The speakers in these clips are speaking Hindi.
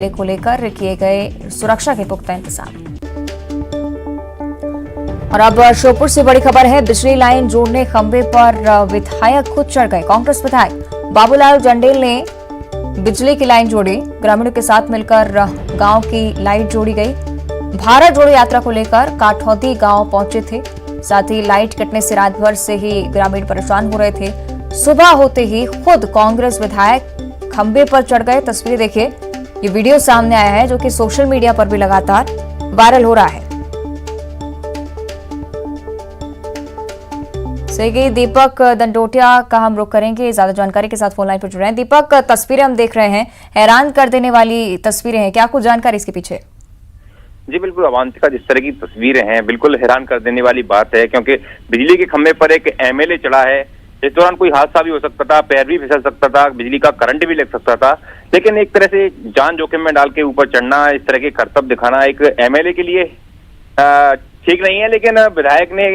को लेकर किए गए सुरक्षा के पुख्ता इंतजाम। और अब श्योपुर से बड़ी खबर है। बिजली लाइन जोड़ने खंबे पर विधायक खुद चढ़ गए। कांग्रेस विधायक बाबूलाल जंडेल ने बिजली की लाइन जोड़ी। ग्रामीणों के साथ मिलकर गांव की लाइट जोड़ी गई। भारत जोड़ो यात्रा को लेकर काठौदी गांव पहुंचे थे। साथ ही लाइट कटने से रात भर से ही ग्रामीण परेशान हो रहे थे। सुबह होते ही खुद कांग्रेस विधायक खंबे पर चढ़ गए। तस्वीरें देखिए, ये वीडियो सामने आया है जो कि सोशल मीडिया पर भी लगातार वायरल हो रहा है। सही दीपक दंडोटिया का हम रुख करेंगे, ज्यादा जानकारी के साथ फोन लाइन पर जुड़ रहे हैं। दीपक, तस्वीरें हम देख रहे हैं, हैरान कर देने वाली तस्वीरें हैं, क्या कुछ जानकारी इसके पीछे? जी बिल्कुल अवांतिका, जिस तरह की तस्वीरें हैं बिल्कुल हैरान कर देने वाली बात है, क्योंकि बिजली के खंभे पर एक एमएलए चढ़ा है। इस दौरान कोई हादसा भी हो सकता था, पैर भी फिसल सकता था, बिजली का करंट भी लग सकता था, लेकिन एक तरह से जान जोखिम में डाल के ऊपर चढ़ना, इस तरह के करतब दिखाना एक एमएलए के लिए ठीक नहीं है। लेकिन विधायक ने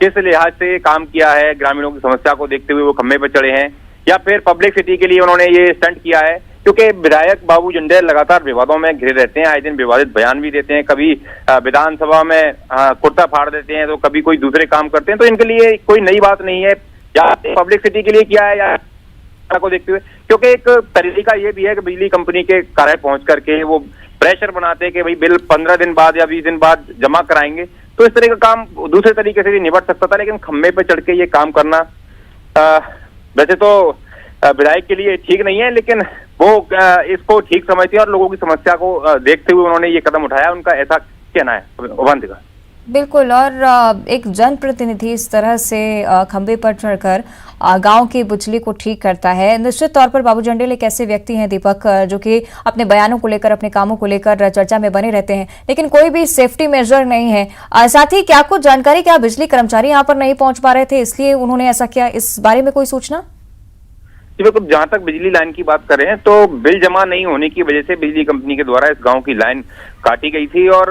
किस लिहाज से काम किया है, ग्रामीणों की समस्या को देखते हुए वो खंभे पर चढ़े हैं या फिर पब्लिसिटी के लिए उन्होंने ये स्टंट किया है, क्योंकि विधायक बाबू जंडेल लगातार विवादों में घिरे रहते हैं। आए दिन विवादित बयान भी देते हैं, कभी विधानसभा में कुर्ता फाड़ देते हैं तो कभी कोई दूसरे काम करते हैं। तो इनके लिए कोई नई बात नहीं है, या पब्लिसिटी के लिए किया है या को देखते हुए, क्योंकि एक तरीका ये भी है कि बिजली कंपनी के कार्य पहुंच करके वो प्रेशर बनाते हैं कि भाई बिल 15 दिन बाद या 20 दिन बाद जमा कराएंगे। तो इस तरह का काम दूसरे तरीके से भी निपट सकता था, लेकिन खम्भे पे चढ़ के ये काम करना वैसे तो विधायक के लिए ठीक नहीं है, लेकिन वो इसको ठीक समझते हैं और लोगों की समस्या को देखते हुए उन्होंने ये कदम उठाया, उनका ऐसा कहना है। अवंतिका, बिल्कुल। और एक जनप्रतिनिधि इस तरह से खंबे पर चढ़कर गांव की बिजली को ठीक करता है। निश्चित तौर पर बाबू जंडेल एक ऐसे व्यक्ति हैं दीपक, जो कि अपने बयानों को लेकर, अपने कामों को लेकर चर्चा में बने रहते हैं, लेकिन कोई भी सेफ्टी मेजर नहीं है। साथ ही क्या कुछ जानकारी, क्या बिजली कर्मचारी यहाँ पर नहीं पहुंच पा रहे थे इसलिए उन्होंने ऐसा किया, इस बारे में कोई सूचना? बिल्कुल, जहां तक बिजली लाइन की बात करें तो बिल जमा नहीं होने की वजह से बिजली कंपनी के द्वारा इस गांव की लाइन काटी गई थी और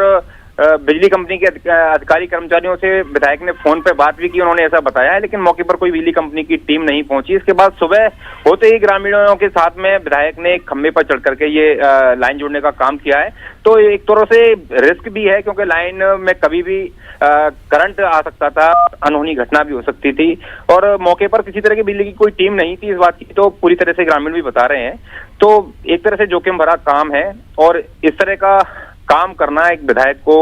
बिजली कंपनी के अधिकारी कर्मचारियों से विधायक ने फोन पर बात भी की, उन्होंने ऐसा बताया है, लेकिन मौके पर कोई बिजली कंपनी की टीम नहीं पहुंची। इसके बाद सुबह होते ही ग्रामीणों के साथ में विधायक ने खंभे पर चढ़ करके ये लाइन जोड़ने का काम किया है। तो एक तरह से रिस्क भी है, क्योंकि लाइन में कभी भी करंट आ सकता था, अनहोनी घटना भी हो सकती थी और मौके पर किसी तरह की बिजली की कोई टीम नहीं थी। इस बात की तो पूरी तरह से ग्रामीण भी बता रहे हैं। तो एक तरह से जोखिम भरा काम है और इस तरह का काम करना एक विधायक को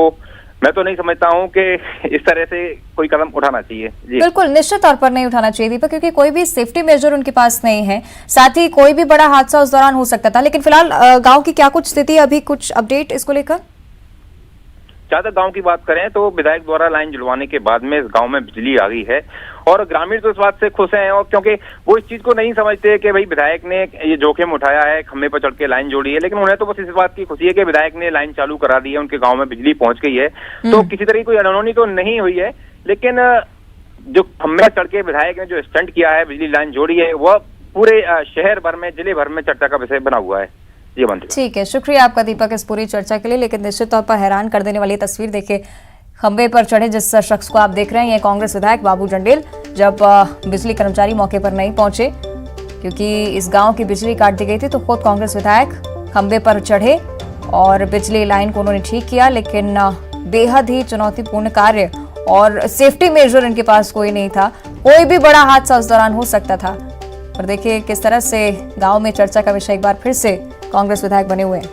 मैं तो नहीं समझता हूं कि इस तरह से कोई कदम उठाना चाहिए। जी बिल्कुल, निश्चित तौर पर नहीं उठाना चाहिए दीपक, क्योंकि कोई भी सेफ्टी मेजर उनके पास नहीं है। साथ ही कोई भी बड़ा हादसा उस दौरान हो सकता था। लेकिन फिलहाल गांव की क्या कुछ स्थिति, अभी कुछ अपडेट इसको लेकर? ज्यादा गांव की बात करें तो विधायक द्वारा लाइन जुड़वाने के बाद में इस गांव में बिजली आ गई है और ग्रामीण तो इस बात से खुश हैं, और क्योंकि वो इस चीज को नहीं समझते कि भाई विधायक ने ये जोखिम उठाया है, खंभे पर चढ़ के लाइन जोड़ी है, लेकिन उन्हें तो बस इस बात की खुशी है कि विधायक ने लाइन चालू करा दी है, उनके गांव में बिजली पहुंच गई है। तो किसी तरह की कोई अनहोनी तो नहीं हुई है, लेकिन जो खंभे पर चढ़ के विधायक ने जो स्टंट किया है, बिजली लाइन जोड़ी है, वह पूरे शहर भर में, जिले भर में चर्चा का विषय बना हुआ है। ठीक है, शुक्रिया आपका दीपक इस पूरी चर्चा के लिए। लेकिन निश्चित तौर पर हैरान कर देने वाली तस्वीर देखिए, खंबे पर चढ़े जिस शख्स को आप देख रहे हैं, ये कांग्रेस विधायक बाबू जंडेल, जब बिजली कर्मचारी मौके पर नहीं पहुंचे क्योंकि इस गांव की बिजली काट दी गई थी, तो खुद कांग्रेस विधायक खंबे पर चढ़े और बिजली लाइन को उन्होंने ठीक किया। लेकिन बेहद ही चुनौतीपूर्ण कार्य और सेफ्टी मेजर इनके पास कोई नहीं था। कोई भी बड़ा हादसा उस दौरान हो सकता था। और देखिए किस तरह से गांव में चर्चा का विषय एक बार फिर से कांग्रेस विधायक बने हुए हैं।